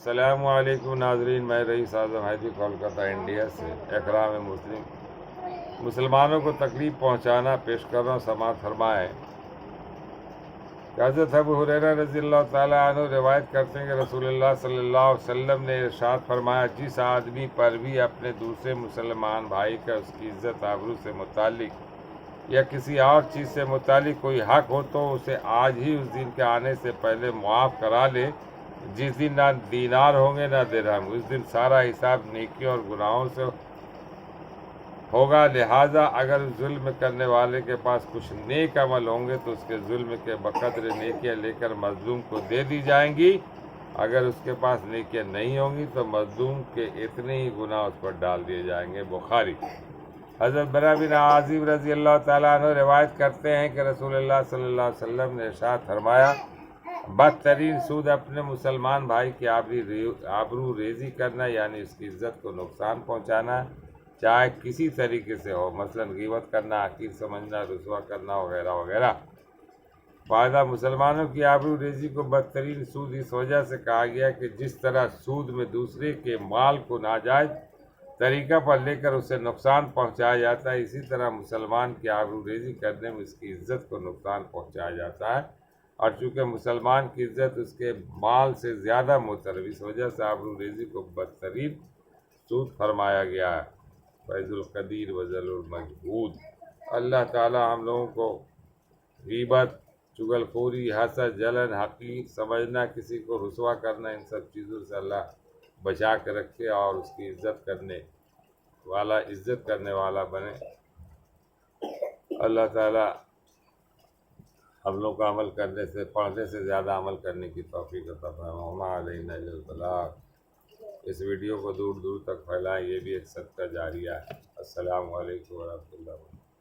السلام علیکم ناظرین، میں رئیس اعظم حیدری کولکتہ انڈیا سے اکرام مسلمانوں کو تکلیف پہنچانا پیش کر رہا ہوں، سماعت فرمائیں کہ حضرت ابو ہریرہ رضی اللہ تعالیٰ عنہ روایت کرتے ہیں کہ رسول اللہ صلی اللہ علیہ وسلم نے ارشاد فرمایا، جس آدمی پر بھی اپنے دوسرے مسلمان بھائی کا اس کی عزت آبرو سے متعلق یا کسی اور چیز سے متعلق کوئی حق ہو تو اسے آج ہی اس دن کے آنے سے پہلے معاف کرا لے جس دن نہ دینار ہوں گے نہ درہم۔ اس دن سارا حساب نیکیوں اور گناہوں سے ہوگا، لہٰذا اگر ظلم کرنے والے کے پاس کچھ نیک عمل ہوں گے تو اس کے ظلم کے بقدر نیکیاں لے کر مظلوم کو دے دی جائیں گی، اگر اس کے پاس نیکیاں نہیں ہوں گی تو مظلوم کے اتنے ہی گناہ اس پر ڈال دیے جائیں گے۔ بخاری۔ حضرت برا بن عازب رضی اللہ تعالیٰ عنہ روایت کرتے ہیں کہ رسول اللہ صلی اللہ علیہ وسلم نے ارشاد فرمایا، بدترین سود اپنے مسلمان بھائی کی آبرو ریزی کرنا، یعنی اس کی عزت کو نقصان پہنچانا، چاہے کسی طریقے سے ہو، مثلا غیبت کرنا، حقیر سمجھنا، رسوا کرنا وغیرہ وغیرہ۔ فائدہ: مسلمانوں کی آبرو ریزی کو بدترین سود اس وجہ سے کہا گیا کہ جس طرح سود میں دوسرے کے مال کو ناجائز طریقہ پر لے کر اسے نقصان پہنچایا جاتا ہے، اسی طرح مسلمان کی آبرو ریزی کرنے میں اس کی عزت کو نقصان پہنچایا جاتا ہے، اور چونکہ مسلمان کی عزت اس کے مال سے زیادہ معتبر، اس وجہ سے آبرو ریزی کو بدترین سود فرمایا گیا ہے۔ فیض القدیر وذل المجہود۔ اللہ تعالی ہم لوگوں کو غیبت، چغل خوری، حسد، جلن، حقیر سمجھنا، کسی کو رسوا کرنا، ان سب چیزوں سے اللہ بچا کے رکھے اور اس کی عزت کرنے والا بنے۔ اللہ تعالی ہم لوگ کا عمل کرنے سے، پڑھنے سے زیادہ عمل کرنے کی توفیق عطا فرمائے۔ وما علینا الا البلاغ۔ اس ویڈیو کو دور دور تک پھیلائیں، یہ بھی ایک صدقہ جاریہ ہے۔ السلام علیکم ورحمۃ اللہ وبرکاتہ۔